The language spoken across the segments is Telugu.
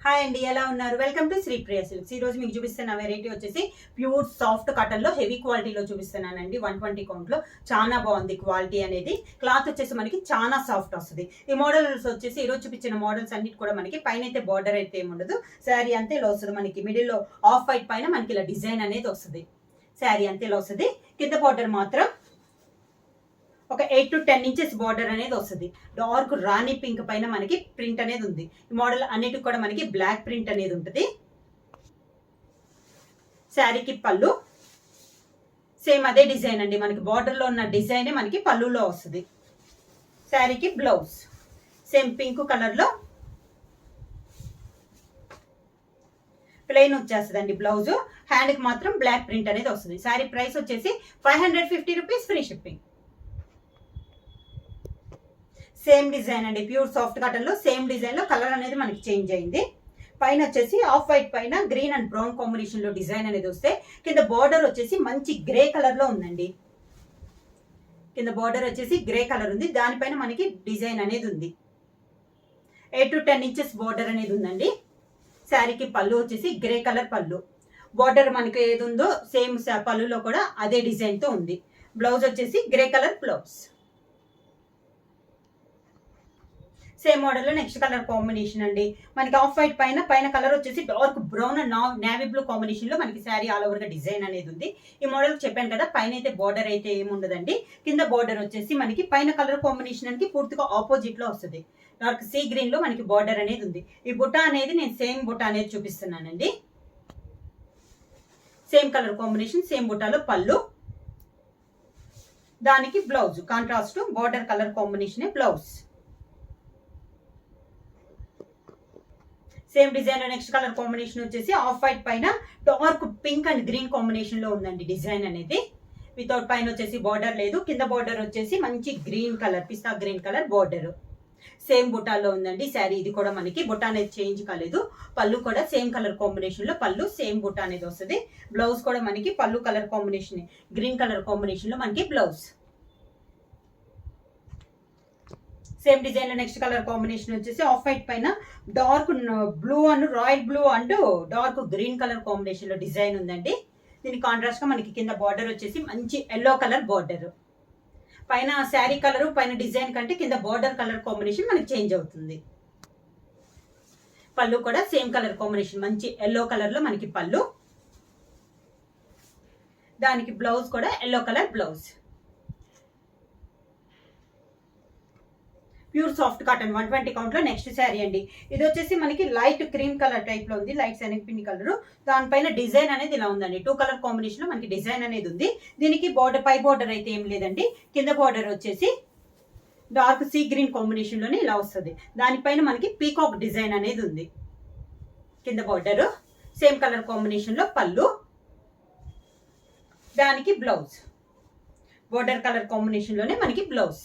హాయ్ అండి, ఎలా ఉన్నారు? Welcome to Sri Priya silks. ఈ రోజు మీకు చూపిస్తున్న వెరైటీ వచ్చేసి ప్యూర్ సాఫ్ట్ కాటన్ లో హెవీ క్వాలిటీలో చూపిస్తున్నానండి. 120 కౌంట్ లో చాలా బాగుంది క్వాలిటీ అనేది. క్లాత్ వచ్చేసి మనకి చాలా సాఫ్ట్ వస్తుంది. ఈ మోడల్స్ వచ్చేసి ఈ రోజు చూపించిన మోడల్స్ అన్నిటి కూడా మనకి పైన అయితే బార్డర్ అయితే ఏముండదు, శారీ అంతే ఇలా వస్తుంది. మనకి మిడిల్ లో ఆఫ్ వైట్ పైన మనకి ఇలా డిజైన్ అనేది వస్తుంది. శారీ అంతే ఇలా వస్తుంది. కింద బార్డర్ మాత్రం ఒక 8 to 10 ఇంచెస్ బార్డర్ అనేది వస్తుంది. డార్క్ రాణి పింక్ పైన మనకి ప్రింట్ అనేది ఉంది. ఈ మోడల్ అన్నిటికి కూడా మనకి బ్లాక్ ప్రింట్ అనేది ఉంటుంది. శారీకి పళ్ళు సేమ్ అదే డిజైన్ అండి. మనకి బార్డర్ లో ఉన్న డిజైనే మనకి పళ్ళులో వస్తుంది. శారీకి బ్లౌజ్ సేమ్ పింక్ కలర్ లో ప్లెయిన్ వచ్చేస్తుందండి బ్లౌజ్. హ్యాండ్ కి మాత్రం బ్లాక్ ప్రింట్ అనేది వస్తుంది. శారీ ప్రైస్ వచ్చేసి 550 rupees, free shipping. Same design అండి, ప్యూర్ సాఫ్ట్ కాటన్ లో సేమ్ డిజైన్ లో కలర్ అనేది మనకి చేంజ్ అయింది. పైన వచ్చేసి ఆఫ్ వైట్ పైన గ్రీన్ అండ్ బ్రౌన్ కాంబినేషన్ లో డిజైన్ అనేది వస్తే కింద బార్డర్ వచ్చేసి మంచి గ్రే కలర్ లో ఉందండి. కింద బార్డర్ వచ్చేసి గ్రే కలర్ ఉంది. దానిపైన మనకి డిజైన్ అనేది ఉంది. 8 to 10 ఇంచెస్ బార్డర్ అనేది ఉందండి. శారీకి పళ్ళు వచ్చేసి గ్రే కలర్ పళ్ళు. బార్డర్ మనకి ఏది ఉందో సేమ్ పళ్ళులో కూడా అదే డిజైన్ తో ఉంది. బ్లౌజ్ వచ్చేసి grey colour blouse. Same model లో నెక్స్ట్ కలర్ కాంబినేషన్ అండి. మనకి ఆఫ్ వైట్ పైన కలర్ వచ్చేసి dark brown and navy blue combination లో మనకి శారీ ఆల్ ఓవర్ గా డిజైన్ అనేది ఉంది. ఈ మోడల్ చెప్పాను కదా, పైన అయితే బార్డర్ అయితే ఏముండదండి. కింద బార్డర్ వచ్చేసి మనకి పైన కలర్ కాంబినేషన్ అనేది పూర్తిగా ఆపోజిట్ లో వస్తుంది. డార్క్ సీ గ్రీన్ లో మనకి బార్డర్ అనేది ఉంది. ఈ బుట్ట అనేది నేను సేమ్ బుట్ట అనేది చూపిస్తున్నానండి. సేమ్ కలర్ కాంబినేషన్, సేమ్ బుట్టాలో పళ్ళు, దానికి blouse contrast border colour combination blouse. Same design లో నెక్స్ట్ కలర్ కాంబినేషన్ వచ్చేసి ఆఫ్ వైట్ పైన dark pink and green combination లో ఉందండి డిజైన్ అనేది. వితౌట్ పైన వచ్చేసి బార్డర్ లేదు. కింద బార్డర్ వచ్చేసి మంచి గ్రీన్ కలర్, పిస్తా గ్రీన్ కలర్ బార్డర్. సేమ్ బుట్టాలో ఉందండి శారీ. ఇది కూడా మనకి బుట్ట అనేది చేంజ్ కాలేదు. పళ్ళు కూడా సేమ్ కలర్ కాంబినేషన్ లో పళ్ళు, సేమ్ బుట్ట అనేది వస్తుంది. బ్లౌజ్ కూడా మనకి పళ్ళు colour combination green colour combination లో మనకి బ్లౌజ్. సేమ్ డిజైన్ లో నెక్స్ట్ కలర్ కాంబినేషన్ వచ్చేసి ఆఫ్ వైట్ పైన dark blue and royal blue and dark green colour combination లో డిజైన్ ఉందండి. దీని కాంట్రాస్ట్ గా మనకి కింద బార్డర్ వచ్చేసి మంచి ఎల్లో కలర్ బార్డర్. పైన శారీ కలర్ పైన డిజైన్ కంటే కింద బార్డర్ కలర్ కాంబినేషన్ మనకి చేంజ్ అవుతుంది. పళ్ళు కూడా సేమ్ కలర్ కాంబినేషన్ మంచి ఎల్లో కలర్ లో మనకి పళ్ళు, దానికి బ్లౌజ్ కూడా yellow colour blouse. Pure soft cotton 120 count లో నెక్స్ట్ శారీ అండి. ఇది వచ్చేసి మనకి లైట్ క్రీమ్ కలర్ టైప్ లో ఉంది. లైట్ శనగపిండి కలర్. దానిపైన డిజైన్ అనేది ఇలా ఉందండి. 2 కలర్ కాంబినేషన్ లో మనకి డిజైన్ అనేది ఉంది. దీనికి బార్డర్ పై బార్డర్ అయితే ఏం లేదండి. కింద బార్డర్ వచ్చేసి డార్క్ సీ గ్రీన్ కాంబినేషన్ లోనే ఇలా వస్తుంది. దానిపైన మనకి పీకాక్ డిజైన్ అనేది ఉంది. కింద బార్డర్ సేమ్ కలర్ కాంబినేషన్ లో పళ్ళు, దానికి బ్లౌజ్ బార్డర్ కలర్ కాంబినేషన్ లోనే మనకి బ్లౌజ్.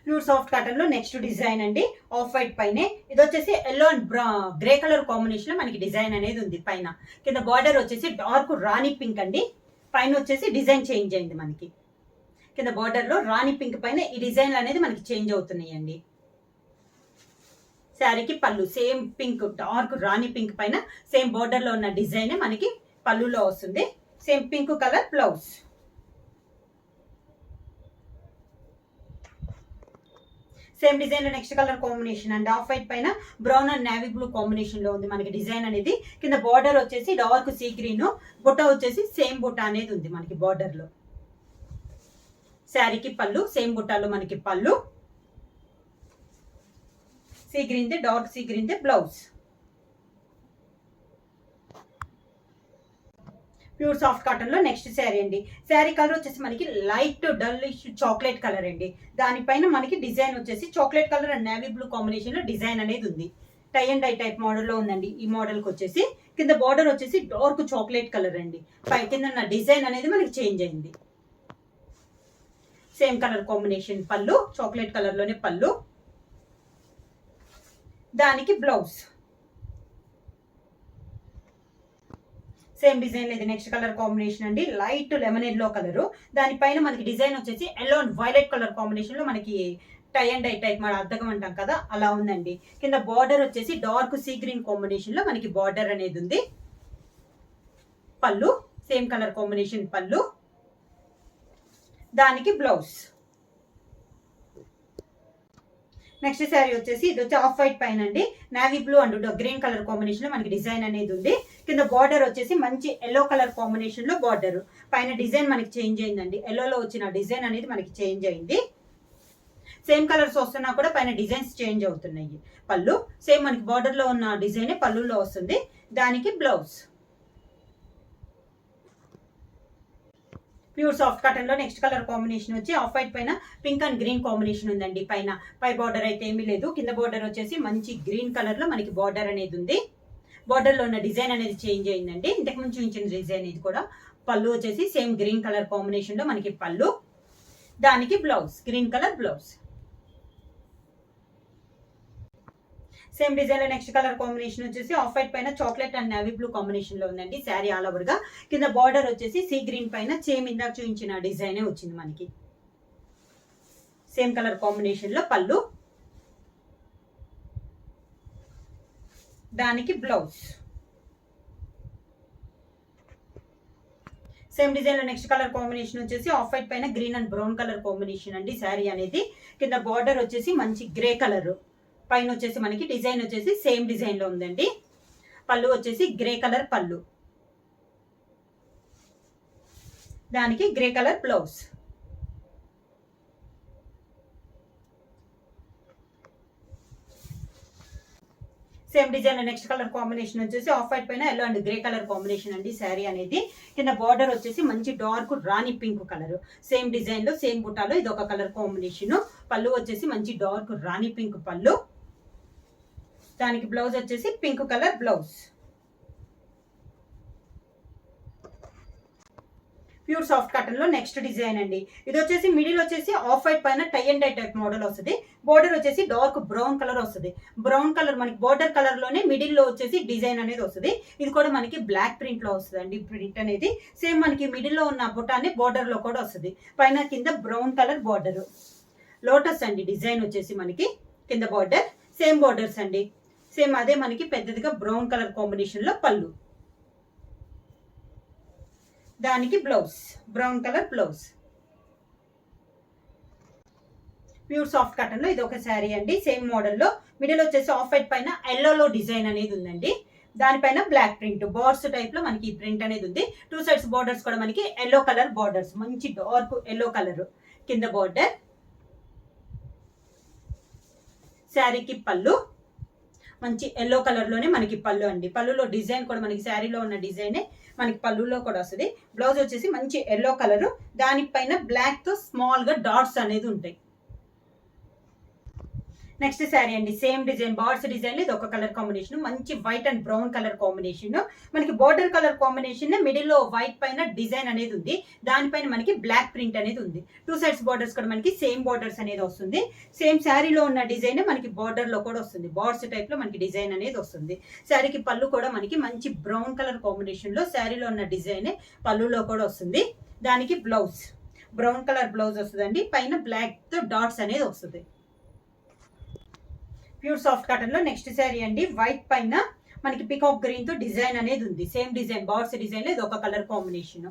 ప్యూర్ సాఫ్ట్ కాటన్ లో నెక్స్ట్ డిజైన్ అండి. ఆఫ్ వైట్ పైనే ఇది వచ్చేసి yellow and grey colour combination లో మనకి డిజైన్ అనేది ఉంది. పైన కింద బార్డర్ వచ్చేసి డార్క్ రాణి పింక్ అండి. పైన వచ్చేసి డిజైన్ చేంజ్ అయింది. మనకి కింద బార్డర్ లో రాణి పింక్ పైన ఈ డిజైన్లు అనేది మనకి చేంజ్ అవుతున్నాయి అండి. శారీకి పళ్ళు same pink dark rani pink పైన సేమ్ బార్డర్ లో ఉన్న డిజైన్ మనకి పళ్ళులో వస్తుంది. Same pink colour blouse. Same design లో next colour combination and off white పైన brown and navy blue combination లో ఉంది మనకి డిజైన్ అనేది. కింద బార్డర్ వచ్చేసి డార్క్ సీ గ్రీన్, బుట్ట వచ్చేసి సేమ్ బుట్ట అనేది ఉంది మనకి బార్డర్ లో. శారీకి పళ్ళు సేమ్ బుట్టాలో మనకి పళ్ళు, sea green they dark sea green they blouse. Pure soft cotton లో నెక్స్ట్ శారీ అండి. శారీ కలర్ వచ్చేసి మనకి లైట్ డల్లిష్ చాక్లెట్ కలర్ అండి. దానిపైన మనకి డిజైన్ వచ్చేసి chocolate colour and navy blue combination లో డిజైన్ అనేది ఉంది. Tie and dye type model లో ఉందండి. ఈ మోడల్ కి వచ్చేసి కింద బార్డర్ వచ్చేసి డార్క్ చాక్లెట్ కలర్ అండి. పై కింద డిజైన్ అనేది మనకి చేంజ్ అయింది. సేమ్ కలర్ కాంబినేషన్ పళ్ళు, చాక్లెట్ కలర్ లోనే పళ్ళు, దానికి బ్లౌజ్. సేమ్ డిజైన్ లేదు నెక్స్ట్ కలర్ కాంబినేషన్ అండి. Light lemon yellow colour. దానిపైన మనకి డిజైన్ వచ్చేసి yellow and violet colour combination లో మనకి టై అండ్ డై టైప్ మన అద్దకం అంటాం కదా, అలా ఉందండి. కింద బార్డర్ వచ్చేసి డార్క్ సీ గ్రీన్ కాంబినేషన్ లో మనకి బార్డర్ అనేది ఉంది. పళ్ళు సేమ్ కలర్ కాంబినేషన్ పళ్ళు, దానికి బ్లౌజ్. నెక్స్ట్ శారీ వచ్చేసి ఇది వచ్చి ఆఫ్ వైట్ పైన అండి, navy blue and green colour combination లో మనకి డిజైన్ అనేది ఉంది. కింద బార్డర్ వచ్చేసి మంచి ఎల్లో కలర్ కాంబినేషన్ లో బార్డర్, పైన డిజైన్ మనకి చేంజ్ అయిందండి. ఎల్లోలో వచ్చిన డిజైన్ అనేది మనకి చేంజ్ అయింది. సేమ్ కలర్స్ వస్తున్నా కూడా పైన డిజైన్స్ చేంజ్ అవుతున్నాయి. పళ్ళు సేమ్ మనకి బార్డర్ లో ఉన్న డిజైన్ పళ్ళులో వస్తుంది, దానికి బ్లౌజ్. ప్యూర్ సాఫ్ట్ కాటన్ లో నెక్స్ట్ కలర్ కాంబినేషన్ వచ్చి ఆఫ్ వైట్ పైన పింక్ అండ్ గ్రీన్ కాంబినేషన్ ఉందండి. పై బార్డర్ అయితే ఏమీ లేదు, కింద బార్డర్ వచ్చేసి మంచి గ్రీన్ కలర్ లో మనకి బార్డర్ అనేది ఉంది. బార్డర్ లో ఉన్న డిజైన్ అనేది చేంజ్ అయిందండి, ఇంతకు ముందు చూపించిన డిజైన్ ఇది కూడా. పళ్ళు వచ్చేసి సేమ్ గ్రీన్ కలర్ కాంబినేషన్ లో మనకి పళ్ళు, దానికి blouse green colour blouse. Same design లో నెక్స్ట్ కలర్ కాంబినేషన్ వచ్చేసి ఆఫ్ వైట్ పైన chocolate and navy blue combination లో ఉందండి. శారీ ఆల్ ఓవర్ గా కింద బార్డర్ వచ్చేసి సీ గ్రీన్ పైన సేమ్ ఇందాక చూపించిన డిజైనే వచ్చింది మనకి. సేమ్ కలర్ కాంబినేషన్ లో పళ్ళు, దానికి బ్లౌజ్. సేమ్ డిజైన్ లో నెక్స్ట్ కలర్ కాంబినేషన్ వచ్చేసి ఆఫ్ వైట్ పైన green and brown colour combination అండి. శారీ అనేది కింద బార్డర్ వచ్చేసి మంచి గ్రే కలర్, పైన వచ్చేసి మనకి డిజైన్ వచ్చేసి సేమ్ డిజైన్ లో ఉందండి. పళ్ళు వచ్చేసి గ్రే కలర్ పళ్ళు, దానికి grey colour blouse. Same design లో నెక్స్ట్ కలర్ కాంబినేషన్ వచ్చేసి ఆఫ్ వైట్ పైన yellow and grey colour combination అండి. శారీ అనేది కింద బార్డర్ వచ్చేసి మంచి dark rani pink colour, same design లో సేమ్ బుటాలో ఇది ఒక కలర్ కాంబినేషన్. పళ్ళు వచ్చేసి మంచి డార్క్ రాణి పింక్ పళ్ళు, దానికి బ్లౌజ్ వచ్చేసి pink colour blouse. Pure soft cotton లో నెక్స్ట్ డిజైన్ అండి. ఇది వచ్చేసి మిడిల్ వచ్చేసి ఆఫ్ వైట్ పైన tie and dye type model వస్తుంది. బోర్డర్ వచ్చేసి డార్క్ బ్రౌన్ కలర్ వస్తుంది. బ్రౌన్ కలర్ మనకి బోర్డర్ కలర్ లోనే మిడిల్ లో వచ్చేసి డిజైన్ అనేది వస్తుంది. ఇది కూడా మనకి బ్లాక్ ప్రింట్ లో వస్తుంది అండి. ప్రింట్ అనేది సేమ్ మనకి మిడిల్ లో ఉన్న బుటాన్ని బోర్డర్ లో కూడా వస్తుంది. పైన కింద బ్రౌన్ కలర్ బోర్డర్, లోటస్ అండి డిజైన్ వచ్చేసి మనకి. కింద బోర్డర్ సేమ్ బోర్డర్స్ అండి, సేమ్ అదే మనకి పెద్దదిగా బ్రౌన్ కలర్ కాంబినేషన్ లో పళ్ళు, దానికి blouse brown colour blouse. Pure soft cotton లో ఇది ఒక శారీ అండి. సేమ్ మోడల్ లో మిడిల్ వచ్చేసి ఆఫ్ వైట్ పైన ఎల్లోలో డిజైన్ అనేది ఉందండి. దానిపైన బ్లాక్ ప్రింట్ బార్డర్స్ టైప్ లో మనకి ప్రింట్ అనేది ఉంది. టూ సైడ్స్ బార్డర్స్ కూడా మనకి ఎల్లో కలర్ బార్డర్స్, మంచి డార్క్ ఎల్లో కలర్. కింద బార్డర్, శారీకి పళ్ళు మంచి ఎల్లో కలర్ లోనే మనకి పళ్ళు అండి. పళ్ళులో డిజైన్ కూడా మనకి శారీలో ఉన్న డిజైనే మనకి పళ్ళులో కూడా వస్తుంది. బ్లౌజ్ వచ్చేసి మంచి ఎల్లో కలర్, దానిపైన బ్లాక్ తో స్మాల్ గా డాట్స్ అనేది ఉంటాయి. నెక్స్ట్ శారీ అండి, సేమ్ డిజైన్ బార్డ్స్ డిజైన్ ఇది ఒక కలర్ కాంబినేషన్, మంచి white and brown colour combination. మనకి బోర్డర్ కలర్ కాంబినేషన్ మిడిల్ లో వైట్ పైన డిజైన్ అనేది ఉంది, దానిపైన మనకి బ్లాక్ ప్రింట్ అనేది ఉంది. టూ సైడ్స్ బోర్డర్స్ కూడా మనకి సేమ్ బోర్డర్స్ అనేది వస్తుంది. సేమ్ శారీలో ఉన్న డిజైన్ మనకి బోర్డర్ లో కూడా వస్తుంది, బార్డ్స్ టైప్ లో మనకి డిజైన్ అనేది వస్తుంది. శారీకి పళ్ళు కూడా మనకి మంచి బ్రౌన్ కలర్ కాంబినేషన్ లో శారీలో ఉన్న డిజైన్ పళ్ళులో కూడా వస్తుంది. దానికి బ్లౌజ్ బ్రౌన్ కలర్ బ్లౌజ్ వస్తుందండి, పైన బ్లాక్ తో డాట్స్ అనేది వస్తుంది. ప్యూర్ సాఫ్ట్ కాటన్ లో నెక్స్ట్ శారీ అండి. వైట్ పైన మనకి పికాక్ గ్రీన్ తో డిజైన్ అనేది ఉంది. సేమ్ డిజైన్ బార్డ్స్ డిజైన్ లో ఇది ఒక కలర్ కాంబినేషన్.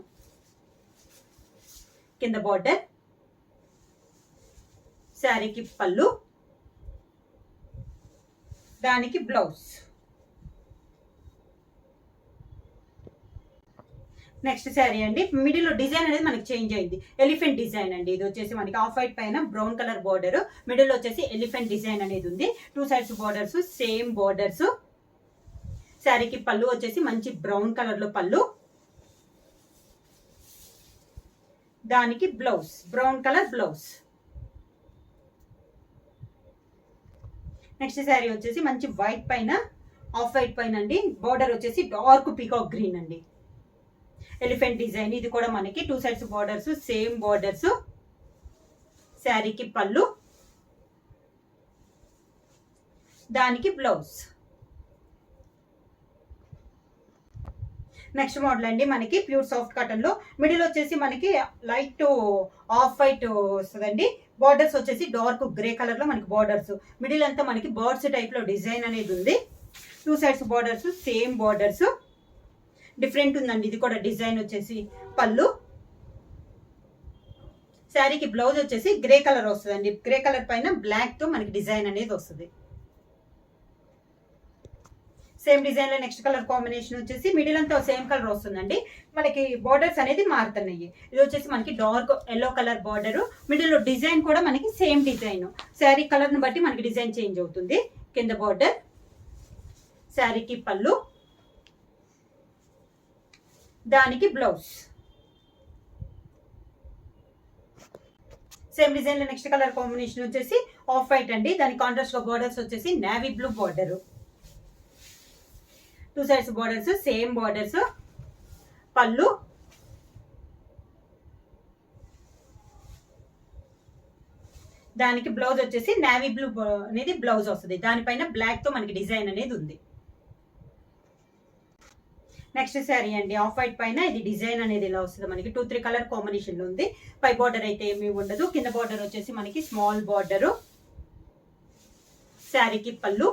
కింద బార్డర్, శారీకి పళ్ళు, దానికి బ్లౌజ్. నెక్స్ట్ శారీ అండి, మిడిల్ లో డిజైన్ అనేది మనకి చేంజ్ అయింది, ఎలిఫెంట్ డిజైన్ అండి. ఇది వచ్చేసి మనకి ఆఫ్ వైట్ పైన బ్రౌన్ కలర్ బార్డర్, మిడిల్ వచ్చేసి ఎలిఫెంట్ డిజైన్ అనేది ఉంది. Two sides borders same borders. శారీకి పళ్ళు వచ్చేసి మంచి బ్రౌన్ కలర్ లో పళ్ళు, దానికి blouse brown colour blouse. Next sari వచ్చేసి మంచి వైట్ పైన ఆఫ్ వైట్ పైన అండి, బార్డర్ వచ్చేసి డార్క్ పీకాక్ గ్రీన్ అండి, ఎలిఫెంట్ డిజైన్. ఇది కూడా మనకి two sides borders same borders. శారీకి పళ్ళు, దానికి బ్లౌజ్. నెక్స్ట్ మోడల్ అండి మనకి ప్యూర్ సాఫ్ట్ కాటన్ లో మిడిల్ వచ్చేసి మనకి లైట్ ఆఫ్ వైట్ వస్తుందండి, బార్డర్స్ వచ్చేసి డార్క్ గ్రే కలర్ లో మనకి బార్డర్స్, మిడిల్ అంతా మనకి బర్డ్స్ టైప్ లో డిజైన్ అనేది ఉంది. 2 sides borders, same borders, different ఉందండి ఇది కూడా డిజైన్ వచ్చేసి. పళ్ళు, శారీకి బ్లౌజ్ వచ్చేసి గ్రే కలర్ వస్తుందండి. గ్రే కలర్ పైన బ్లాక్ తో మనకి డిజైన్ అనేది వస్తుంది. సేమ్ డిజైన్ లో నెక్స్ట్ కలర్ కాంబినేషన్ వచ్చేసి మిడిల్ అంతా సేమ్ కలర్ వస్తుందండి. మనకి బార్డర్స్ అనేది మారుతున్నాయి. ఇది వచ్చేసి మనకి dark yellow colour border, middle లో డిజైన్ కూడా మనకి సేమ్ డిజైన్. శారీ కలర్ ను బట్టి మనకి డిజైన్ చేంజ్ అవుతుంది. కింద బార్డర్, శారీకి పళ్ళు, దానికి బ్లౌజ్. సేమ్ డిజైన్ లో నెక్స్ట్ కలర్ కాంబినేషన్ వచ్చేసి ఆఫ్ వైట్ అండి. దాని కాంట్రాస్ట్ లో బార్డర్స్ వచ్చేసి navy blue border. 2 sides borders, same borders. పళ్ళు, దానికి బ్లౌజ్ వచ్చేసి నేవీ బ్లూ అనేది బ్లౌజ్ వస్తుంది. దానిపైన బ్లాక్ తో మనకి డిజైన్ అనేది ఉంది. నెక్స్ట్ శారీ అండి, ఆఫ్ వైట్ పైన ఇది డిజైన్ అనేది ఇలా వస్తుంది మనకి. 2-3 కలర్ కాంబినేషన్ లో ఉంది. పై బార్డర్ అయితే ఏమీ ఉండదు. కింద బార్డర్ వచ్చేసి మనకి స్మాల్ బార్డర్. శారీకి పళ్ళు,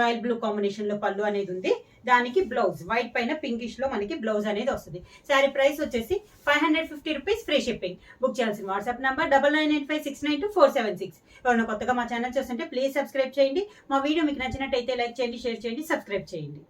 రాయల్ బ్లూ కాంబినేషన్ లో పళ్ళు అనేది ఉంది. దానికి బ్లౌజ్ వైట్ పైన పింకిష్ లో మనకి బ్లౌజ్ అనేది వస్తుంది. శారీ ప్రైస్ వచ్చేసి 550 రూపీస్, ఫ్రీ షిప్పింగ్. బుక్ చేయాల్సిన వాట్సాప్ నంబర్ 9985692476. ఎవరైనా కొత్తగా మా ఛానల్ చూస్తుంటే ప్లీజ్ సబ్స్క్రైబ్ చేయండి. మా వీడియో మీకు నచ్చినట్టయితే లైక్ చేయండి, షేర్ చేయండి, సబ్స్క్రైబ్ చేయండి.